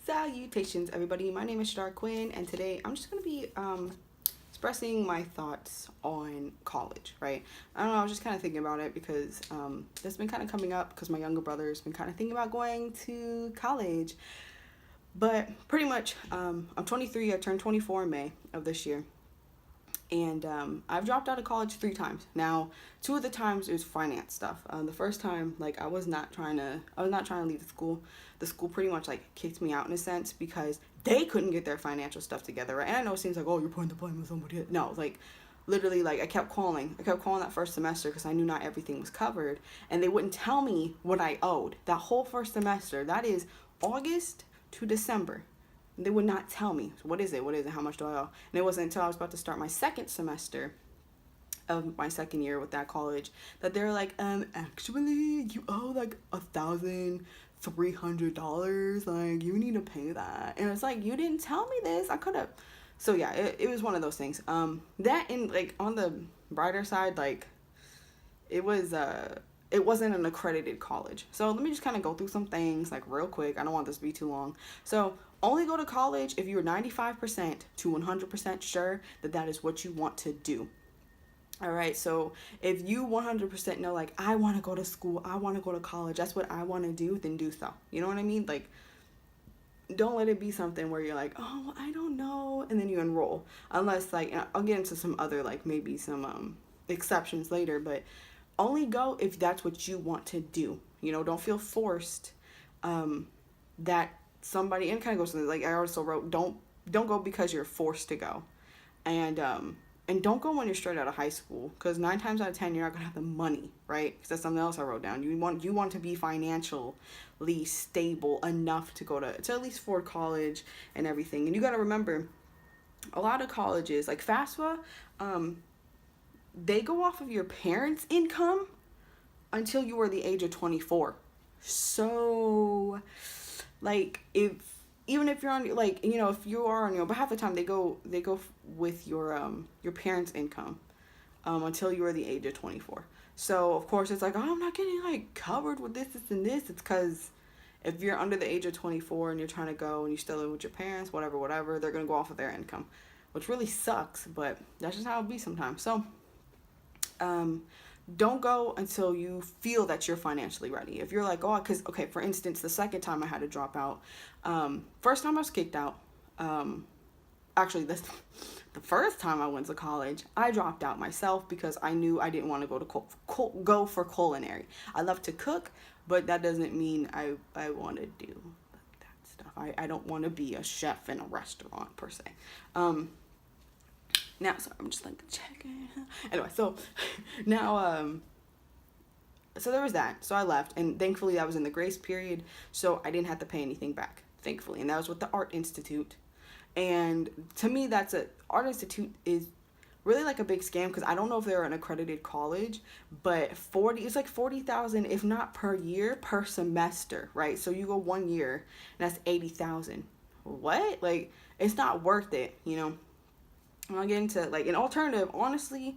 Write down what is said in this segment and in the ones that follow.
Salutations, everybody. My name is Star Quinn, and today I'm just going to be expressing my thoughts on college, right? I don't know, I was just kind of thinking about it because that's been kind of coming up because my younger brother has been kind of thinking about going to college. But pretty much, I'm 23, I turned 24 in May of this year. And I've dropped out of college 3 times. Now, 2 of the times it was finance stuff. The first time, like, I was not trying to leave the school. The school pretty much like kicked me out in a sense because they couldn't get their financial stuff together. Right? And I know it seems like, oh, you're putting the blame on somebody else. No, like, literally, like, I kept calling that first semester because I knew not everything was covered, and they wouldn't tell me what I owed. That whole first semester, that is August to December. They would not tell me, what is it, how much do I owe? And it wasn't until I was about to start my second semester of my second year with that college that they were like, actually, you owe like $1,300, like, you need to pay that. And it's like, you didn't tell me this, I could have. So yeah, it was one of those things. That, and like, on the brighter side, like, it wasn't an accredited college. So let me just kind of go through some things like real quick. I don't want this to be too long. So only go to college if you're 95% to 100% sure that that is what you want to do. All right. So if you 100% know, like, I want to go to school, I want to go to college, that's what I want to do, then do so. You know what I mean? Like, don't let it be something where you're like, oh, I don't know, and then you enroll. Unless, like, I'll get into some other, like, maybe some exceptions later, but only go if that's what you want to do. You know, don't feel forced that somebody, and it kind of goes to, like, I also wrote, don't go because you're forced to go. And don't go when you're straight out of high school, because 9 times out of 10 you're not gonna have the money, right? Because that's something else I wrote down. You want to be financially stable enough to go to at least afford college and everything. And you got to remember, a lot of colleges like FAFSA, they go off of your parents' income until you are the age of 24. So, like, even if you're on, like, you know, if you are on your, but half the time they go with your parents' income until you are the age of 24. So of course it's like, oh, I'm not getting like covered with this and this. It's because if you're under the age of 24 and you're trying to go and you still live with your parents, whatever, they're gonna go off of their income, which really sucks, but that's just how it be sometimes. So don't go until you feel that you're financially ready. If you're like, oh, because, okay, for instance, the second time I had to drop out, first time I was kicked out, actually, the first time I went to college, I dropped out myself because I knew I didn't want to go for culinary. I love to cook, but that doesn't mean I want to do that stuff. I don't want to be a chef in a restaurant, per se. Now, sorry, I'm just like checking. Anyway, so now, so there was that. So I left, and thankfully that was in the grace period, so I didn't have to pay anything back, thankfully. And that was with the Art Institute. And to me, Art Institute is really like a big scam, because I don't know if they're an accredited college, but it's like 40,000, if not per year, per semester, right? So you go 1 year, and that's 80,000. What? Like, it's not worth it, you know? And I'll get into, like, an alternative, honestly,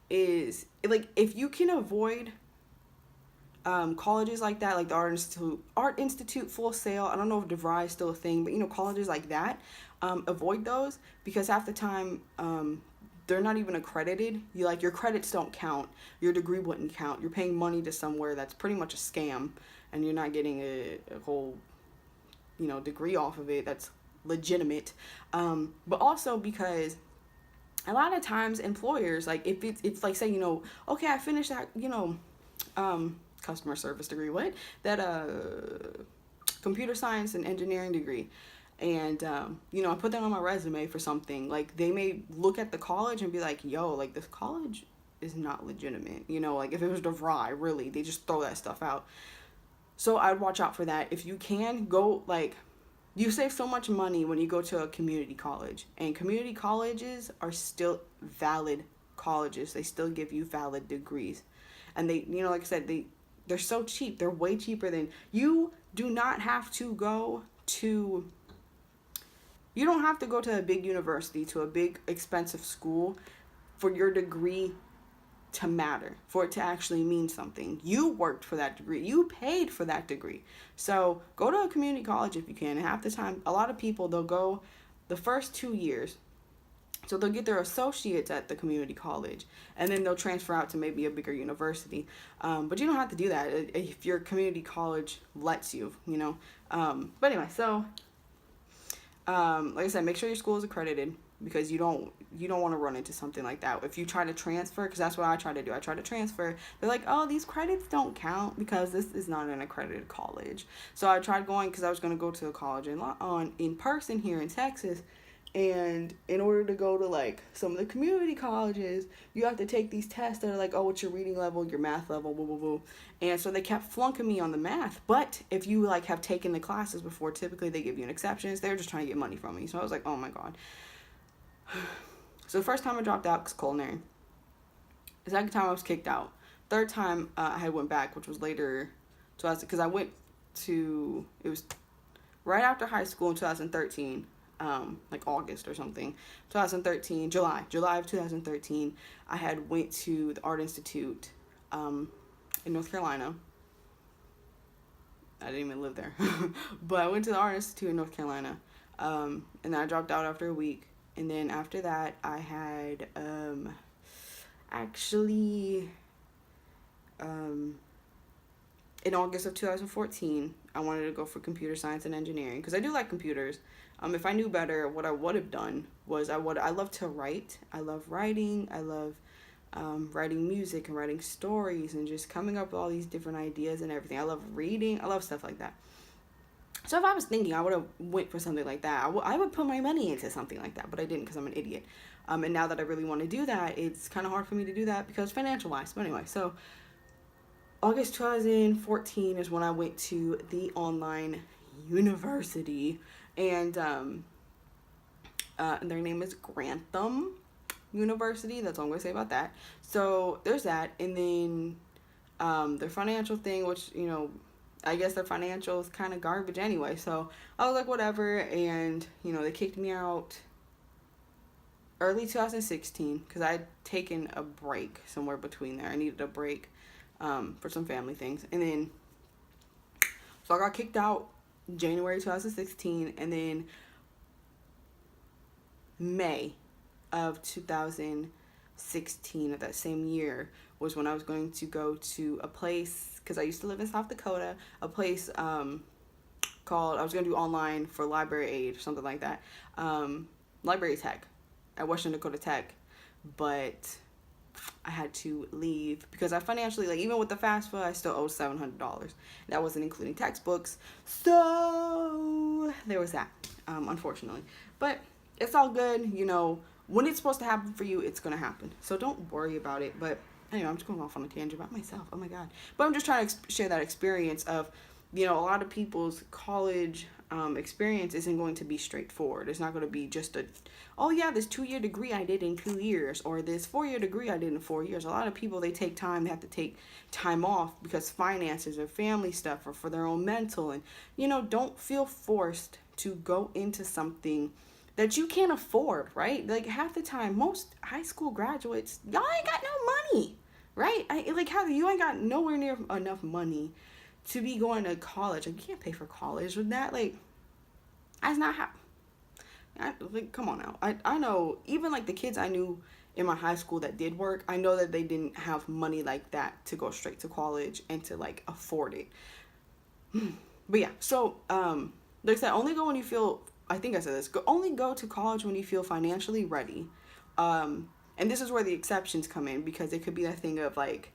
is, like, if you can avoid colleges like that, like the Art Institute, Full Sail, I don't know if DeVry is still a thing, but, you know, colleges like that, avoid those, because half the time, they're not even accredited. Your credits don't count, your degree wouldn't count, you're paying money to somewhere that's pretty much a scam, and you're not getting a whole, you know, degree off of it that's legitimate, but also because a lot of times employers, like, if it's like, say, you know, okay, I finished that, you know, customer service degree, computer science and engineering degree, and you know, I put that on my resume for something, like, they may look at the college and be like, yo, like, this college is not legitimate, you know, like, if it was DeVry, really, they just throw that stuff out. So I'd watch out for that. If you can go, like, you save so much money when you go to a community college, and community colleges are still valid colleges. They still give you valid degrees, and they, you know, like I said, they're so cheap. They're way cheaper than, you do not have to go to, you don't have to go to a big university, to a big expensive school for your degree to matter, for it to actually mean something. You worked for that degree. You paid for that degree. So go to a community college if you can. And half the time, a lot of people, they'll go the first 2 years. So they'll get their associates at the community college, and then they'll transfer out to maybe a bigger university. But you don't have to do that if your community college lets you, you know. But anyway, so like I said, make sure your school is accredited, because you don't want to run into something like that if you try to transfer, because that's what I try to do. I try to transfer. They're like, oh, these credits don't count because this is not an accredited college. So I tried going, because I was going to go to a college in person here in Texas. And in order to go to like some of the community colleges, you have to take these tests that are like, oh, what's your reading level, your math level, blah, blah, blah. And so they kept flunking me on the math. But if you like have taken the classes before, typically they give you an exception. They're just trying to get money from me. So I was like, oh my God. So the first time I dropped out was culinary. The second time I was kicked out. Third time I had went back, which was later, because I went to, it was right after high school in 2013. Like August or something, 2013, July of 2013, I had went to the Art Institute, in North Carolina. I didn't even live there, but I went to the Art Institute in North Carolina, and then I dropped out after a week, and then after that, I had, actually, in August of 2014, I wanted to go for computer science and engineering, because I do like computers. If I knew better, what I would have done was I love to write. I love writing. I love writing music and writing stories and just coming up with all these different ideas and everything. I love reading. I love stuff like that. So if I was thinking, I would have went for something like that. I would put my money into something like that, but I didn't, because I'm an idiot. And now that I really want to do that, it's kind of hard for me to do that because financial-wise. But anyway, so August 2014 is when I went to the online university. And their name is Grantham University. That's all I'm going to say about that. So there's that. And then their financial thing, which, you know, I guess their financial is kind of garbage anyway. So I was like, whatever. And, you know, they kicked me out early 2016 because I had taken a break somewhere between there. I needed a break for some family things. And then, so I got kicked out January 2016, and then May of 2016 of that same year was when I was going to go to a place, because I used to live in South Dakota, a place called, I was going to do online for library aid or something like that, library tech at Western Dakota Tech, but I had to leave because I financially, like, even with the FAFSA, I still owed $700. That wasn't including textbooks. So there was that, unfortunately. But it's all good. You know, when it's supposed to happen for you, it's going to happen. So don't worry about it. But anyway, I'm just going off on a tangent about myself. Oh my God. But I'm just trying to share that experience of, you know, a lot of people's college experience isn't going to be straightforward. It's not going to be just oh yeah, this 2-year degree I did in 2 years, or this 4-year degree I did in 4 years. A lot of people, they take time, they have to take time off because finances or family stuff or for their own mental. And, you know, don't feel forced to go into something that you can't afford, right? Like half the time, most high school graduates, y'all ain't got no money, right? You ain't got nowhere near enough money to be going to college. Like, you can't pay for college with that. Like, that's not how. Like, come on now. I know, even like the kids I knew in my high school that did work, I know that they didn't have money like that to go straight to college and to like afford it. But yeah, so like I said, only go when you feel, I think I said this, only go to college when you feel financially ready. And this is where the exceptions come in, because it could be that thing of like,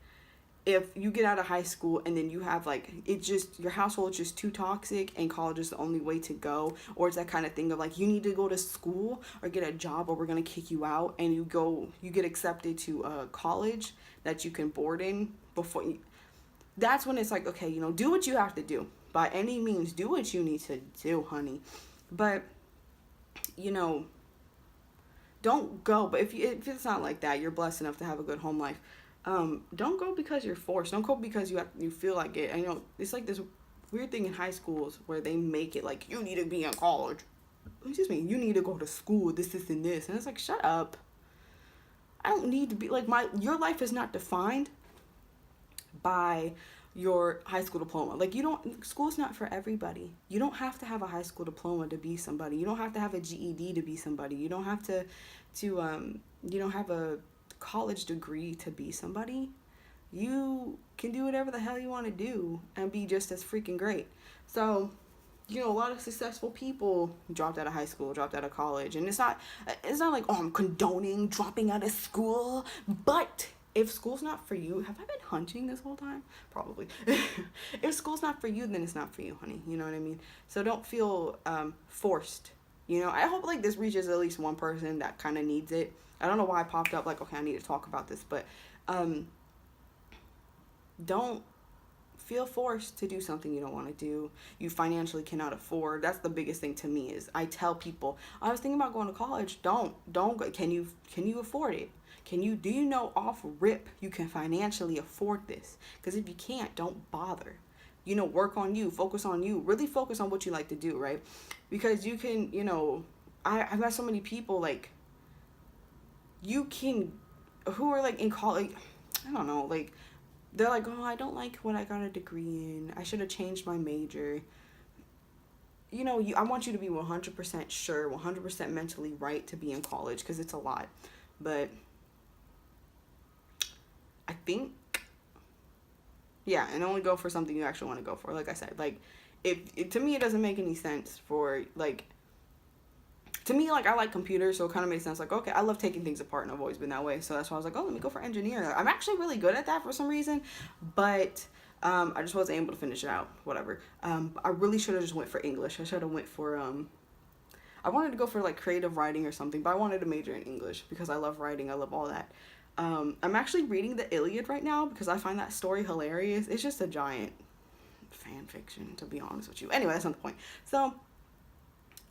if you get out of high school and then you have like, it just, your household is just too toxic and college is the only way to go, or it's that kind of thing of like, you need to go to school or get a job or we're going to kick you out, and you get accepted to a college that you can board in before you, that's when it's like, okay, you know, do what you have to do. By any means, do what you need to do, honey. But, you know, don't go. But if it's not like that, you're blessed enough to have a good home life. Don't go because you're forced. Don't go because you feel like it. And, you know, it's like this weird thing in high schools where they make it like, you need to be in college. Excuse me, you need to go to school, this, and this. And it's like, shut up. I don't need to be like your life is not defined by your high school diploma. Like you don't school's not for everybody. You don't have to have a high school diploma to be somebody. You don't have to have a GED to be somebody. You don't have to you don't have a college degree to be somebody. You can do whatever the hell you want to do and be just as freaking great. So, a lot of successful people dropped out of high school, dropped out of college, and it's not like, oh, I'm condoning dropping out of school, but if school's not for you, have I been hunching this whole time? Probably. If school's not for you, then it's not for you, honey. You know what I mean? So don't feel forced. I hope like this reaches at least one person that kind of needs it. I don't know why I popped up like, okay, I need to talk about this, but don't feel forced to do something you don't want to do. You financially cannot afford. That's the biggest thing to me is I tell people, I was thinking about going to college. Don't go. Can you afford it? Do you know off rip you can financially afford this? Because if you can't, don't bother. Work on you, focus on you, really focus on what you like to do, right? Because you can, I've met so many people like who are like in college, I don't know, like they're like, oh, I don't like what I got a degree in. I should have changed my major. I want you to be 100% sure, 100% mentally right to be in college because it's a lot. But I think, yeah, and only go for something you actually want to go for. Like I said, like, to me, it doesn't make any sense for, like, to me, like, I like computers, so it kind of makes sense. Like, okay, I love taking things apart, and I've always been that way. So that's why I was like, oh, let me go for engineering. I'm actually really good at that for some reason, but I just wasn't able to finish it out. Whatever. I really should have just went for English. I should have went for I wanted to go for like creative writing or something, but I wanted to major in English because I love writing. I love all that. I'm actually reading the Iliad right now because I find that story hilarious. It's just a giant fan fiction, to be honest with you. Anyway, that's not the point. So.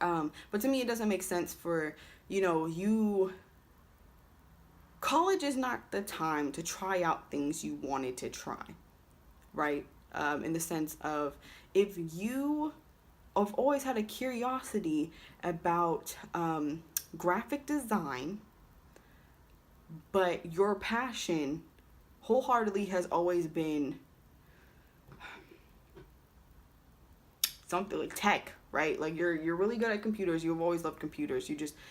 But to me, it doesn't make sense for, college is not the time to try out things you wanted to try, right? In the sense of if you have always had a curiosity about graphic design, but your passion wholeheartedly has always been something like tech, right? Like you're really good at computers. You've always loved computers.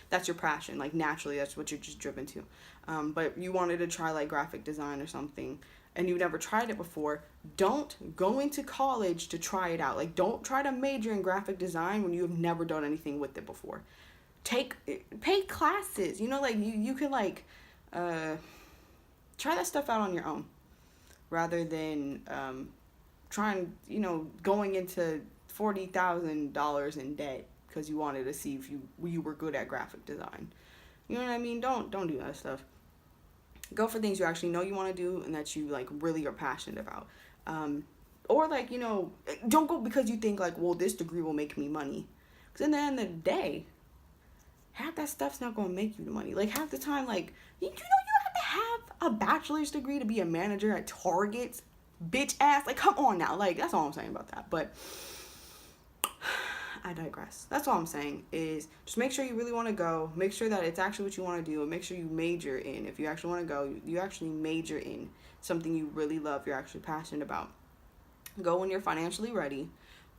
That's your passion. Like naturally, that's what you're just driven to. But you wanted to try like graphic design or something, and you've never tried it before. Don't go into college to try it out. Like don't try to major in graphic design when you have never done anything with it before. Pay classes. Like you can like try that stuff out on your own, rather than trying. Going into $40,000 in debt because you wanted to see if you were good at graphic design. You know what I mean? Don't do that stuff. Go for things you actually know you want to do and that you like really are passionate about. Or like, don't go because you think like, well, this degree will make me money. Because in the end of the day, half that stuff's not going to make you the money. Like half the time, like, you have to have a bachelor's degree to be a manager at Target's bitch ass. Like, come on now. Like, that's all I'm saying about that. But I digress. That's all I'm saying is just make sure you really want to go. Make sure that it's actually what you want to do, and make sure you major in. If you actually want to go, you actually major in something you really love, you're actually passionate about. Go when you're financially ready,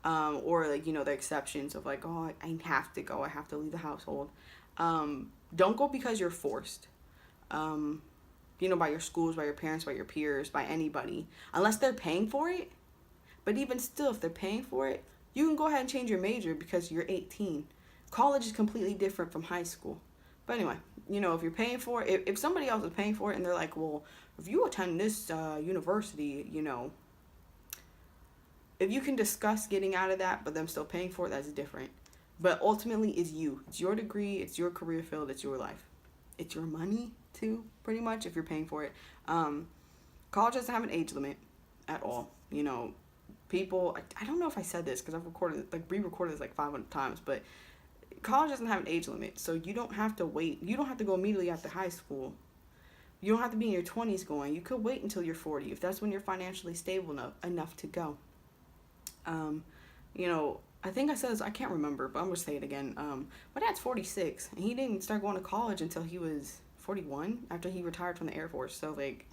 or like the exceptions of like, oh, I have to go, I have to leave the household. Don't go because you're forced. By your schools, by your parents, by your peers, by anybody, unless they're paying for it. But even still, if they're paying for it, you can go ahead and change your major because you're 18. College is completely different from high school. But anyway, if you're paying for it, if somebody else is paying for it and they're like, well, if you attend this university, if you can discuss getting out of that, but them still paying for it, that's different. But ultimately, it's you. It's your degree. It's your career field. It's your life. It's your money, too, pretty much, if you're paying for it. College doesn't have an age limit at all. People, I don't know if I said this because I've re-recorded this like 500 times, but college doesn't have an age limit, so you don't have to wait. You don't have to go immediately after high school. You don't have to be in your 20s going. You could wait until you're 40 if that's when you're financially stable enough to go. I think I said this, I can't remember, but I'm going to say it again. My dad's 46, and he didn't start going to college until he was 41 after he retired from the Air Force. So like,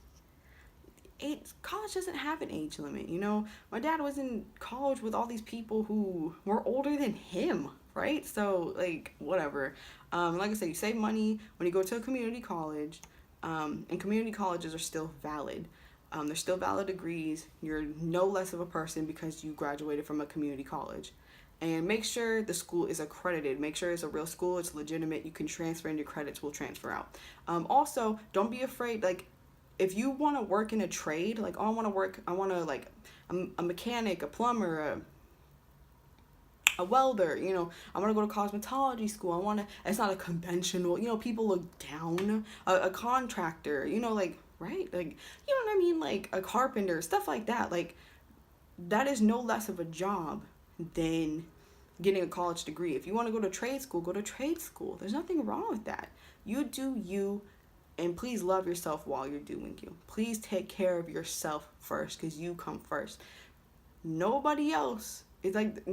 college doesn't have an age limit. You know, my dad was in college with all these people who were older than him, right? So like, whatever. Like I said, you save money when you go to a community college, and community colleges are still valid. They're still valid degrees. You're no less of a person because you graduated from a community college. And make sure the school is accredited. Make sure it's a real school, it's legitimate. You can transfer and your credits will transfer out. Also, don't be afraid. Like, if you want to work in a trade, like, oh, I want to, like, a mechanic, a plumber, a welder, you know, I want to go to cosmetology school. It's not a conventional, you know, people look down, a contractor, you know, like, right? Like, you know what I mean? Like, a carpenter, stuff like that. Like, that is no less of a job than getting a college degree. If you want to go to trade school, go to trade school. There's nothing wrong with that. You do you, and please love yourself while you're doing you. Please take care of yourself first, because you come first. Nobody else. It's like,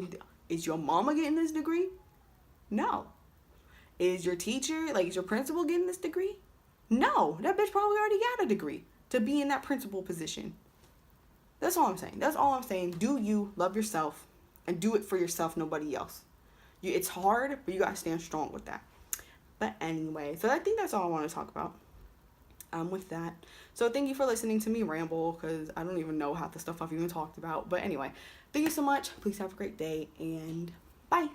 is your mama getting this degree? No. Is your teacher, like, is your principal getting this degree? No. That bitch probably already got a degree to be in that principal position. That's all I'm saying. That's all I'm saying. Do you, love yourself, and do it for yourself, nobody else. It's hard, but you gotta stand strong with that. But anyway, so I think that's all I want to talk about with that. So thank you for listening to me ramble, because I don't even know half the stuff I've even talked about. But anyway, thank you so much. Please have a great day, and bye.